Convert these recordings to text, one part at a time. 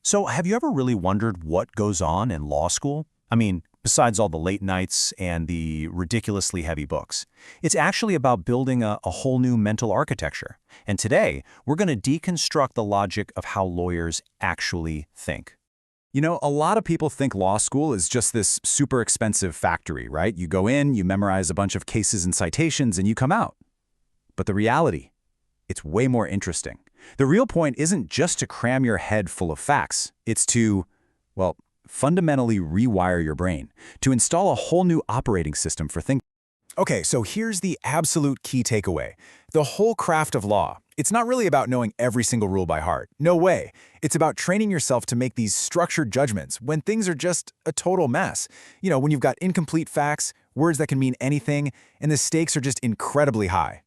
So, have you ever really wondered what goes on in law school? I mean, besides all the late nights and the ridiculously heavy books. It's actually about building a whole new mental architecture. And today, we're going to deconstruct the logic of how lawyers actually think. You know, a lot of people think law school is just this super expensive factory, right? You go in, you memorize a bunch of cases and citations, and you come out. But the reality, it's way more interesting. The real point isn't just to cram your head full of facts. It's to, well, fundamentally rewire your brain, to install a whole new operating system for thinking. Okay, so here's the absolute key takeaway. The whole craft of law, it's not really about knowing every single rule by heart. No way. It's about training yourself to make these structured judgments when things are just a total mess. You know, when you've got incomplete facts, words that can mean anything, and the stakes are just incredibly high.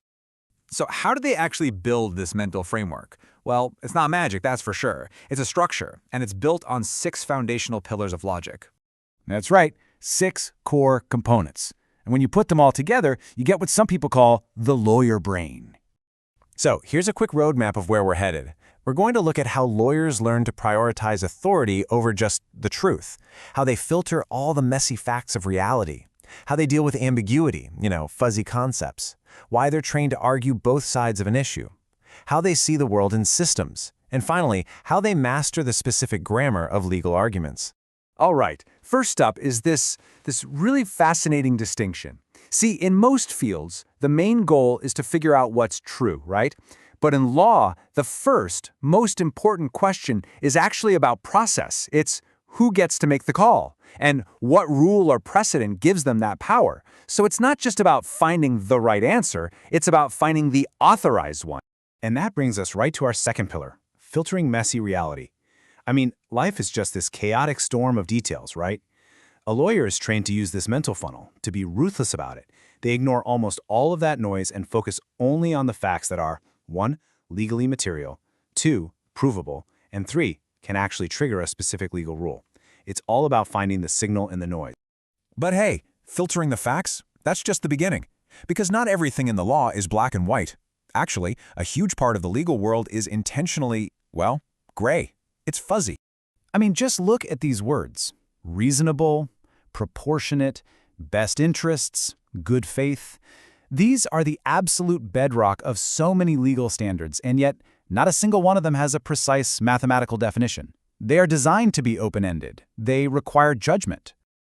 So how do they actually build this mental framework? Well, it's not magic, that's for sure. It's a structure, and it's built on 6 foundational pillars of logic. That's right, 6 core components. And when you put them all together, you get what some people call the lawyer brain. So here's a quick roadmap of where we're headed. We're going to look at how lawyers learn to prioritize authority over just the truth, how they filter all the messy facts of reality, how they deal with ambiguity, fuzzy concepts, why they're trained to argue both sides of an issue, how they see the world in systems, and finally, how they master the specific grammar of legal arguments. All right, first up is this really fascinating distinction. See, in most fields, the main goal is to figure out what's true, right? But in law, the first, most important question is actually about process. It's who gets to make the call, and what rule or precedent gives them that power. So it's not just about finding the right answer, it's about finding the authorized one. And that brings us right to our second pillar, filtering messy reality. I mean, life is just this chaotic storm of details, right? A lawyer is trained to use this mental funnel, to be ruthless about it. They ignore almost all of that noise and focus only on the facts that are 1. Legally material, 2. Provable, and 3. Can actually trigger a specific legal rule. It's all about finding the signal in the noise. But hey, filtering the facts, that's just the beginning. Because not everything in the law is black and white. Actually, a huge part of the legal world is intentionally, well, gray. It's fuzzy. I mean, just look at these words. Reasonable, proportionate, best interests, good faith. These are the absolute bedrock of so many legal standards, and yet not a single one of them has a precise mathematical definition. They are designed to be open-ended. They require judgment.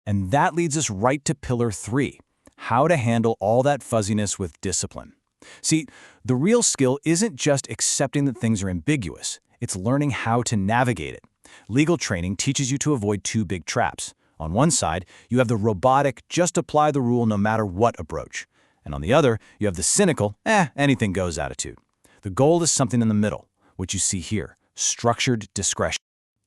And that leads us right to pillar 3, how to handle all that fuzziness with discipline. See, the real skill isn't just accepting that things are ambiguous. It's learning how to navigate it. Legal training teaches you to avoid 2 big traps. On one side, you have the robotic, just apply the rule no matter what approach. And on the other, you have the cynical, anything goes attitude. The goal is something in the middle, what you see here, structured discretion.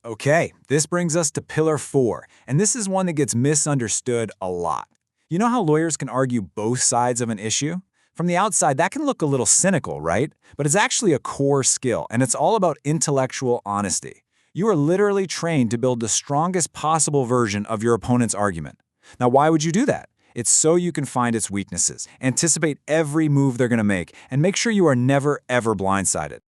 Okay, this brings us to pillar 4, and this is one that gets misunderstood a lot. You know how lawyers can argue both sides of an issue? From the outside, that can look a little cynical, right? But it's actually a core skill, and it's all about intellectual honesty. You are literally trained to build the strongest possible version of your opponent's argument. Now, why would you do that? It's so you can find its weaknesses, anticipate every move they're going to make, and make sure you are never, ever blindsided.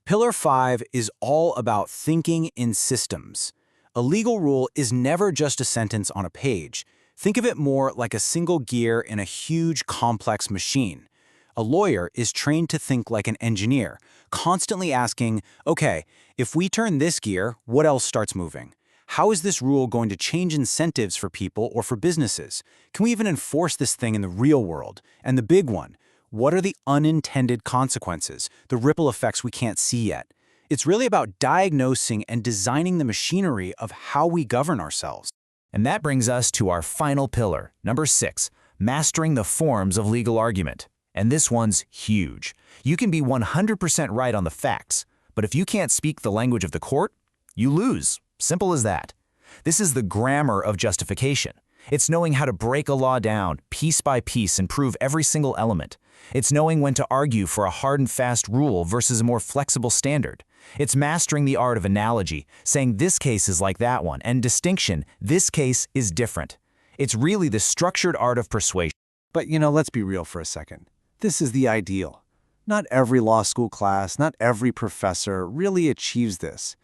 Pillar 5 is all about thinking in systems. A legal rule is never just a sentence on a page. Think of it more like a single gear in a huge, complex machine. A lawyer is trained to think like an engineer, constantly asking, okay, if we turn this gear, what else starts moving? How is this rule going to change incentives for people or for businesses? Can we even enforce this thing in the real world? And the big one, what are the unintended consequences, the ripple effects we can't see yet? It's really about diagnosing and designing the machinery of how we govern ourselves. And that brings us to our final pillar, number 6, mastering the forms of legal argument. And this one's huge. You can be 100% right on the facts, but if you can't speak the language of the court, you lose. Simple as that. This is the grammar of justification. It's knowing how to break a law down piece by piece and prove every single element. It's knowing when to argue for a hard and fast rule versus a more flexible standard. It's mastering the art of analogy, saying this case is like that one, and distinction, this case is different. It's really the structured art of persuasion. But let's be real for a second. This is the ideal. Not every law school class, not every professor really achieves this.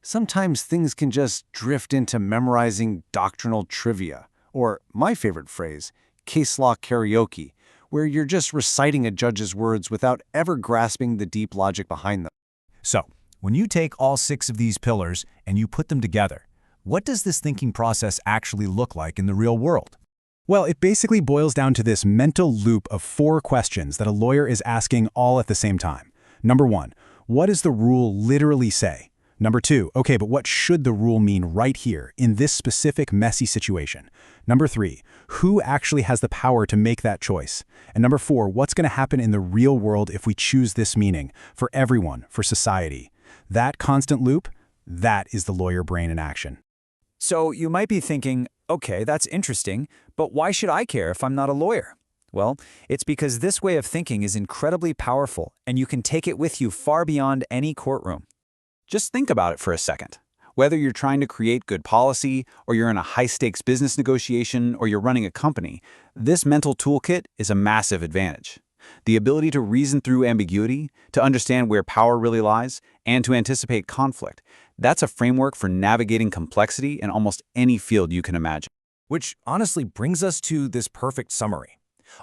Sometimes things can just drift into memorizing doctrinal trivia, or my favorite phrase, case law karaoke, where you're just reciting a judge's words without ever grasping the deep logic behind them. So, when you take all 6 of these pillars and you put them together, what does this thinking process actually look like in the real world? Well, it basically boils down to this mental loop of 4 questions that a lawyer is asking all at the same time. Number 1, what does the rule literally say? Number 2, okay, but what should the rule mean right here, in this specific messy situation? Number 3, who actually has the power to make that choice? And number 4, what's going to happen in the real world if we choose this meaning, for everyone, for society? That constant loop, that is the lawyer brain in action. So you might be thinking, okay, that's interesting, but why should I care if I'm not a lawyer? Well, it's because this way of thinking is incredibly powerful, and you can take it with you far beyond any courtroom. Just think about it for a second. Whether you're trying to create good policy, or you're in a high-stakes business negotiation, or you're running a company, this mental toolkit is a massive advantage. The ability to reason through ambiguity, to understand where power really lies, and to anticipate conflict, that's a framework for navigating complexity in almost any field you can imagine. Which honestly brings us to this perfect summary.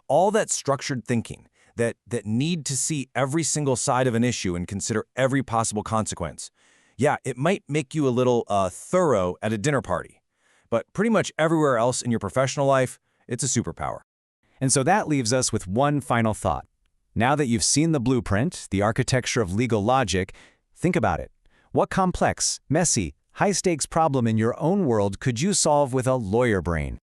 All that structured thinking, that need to see every single side of an issue and consider every possible consequence. Yeah, it might make you a little thorough at a dinner party, but pretty much everywhere else in your professional life, it's a superpower. And so that leaves us with one final thought. Now that you've seen the blueprint, the architecture of legal logic, think about it. What complex, messy, high-stakes problem in your own world could you solve with a lawyer brain?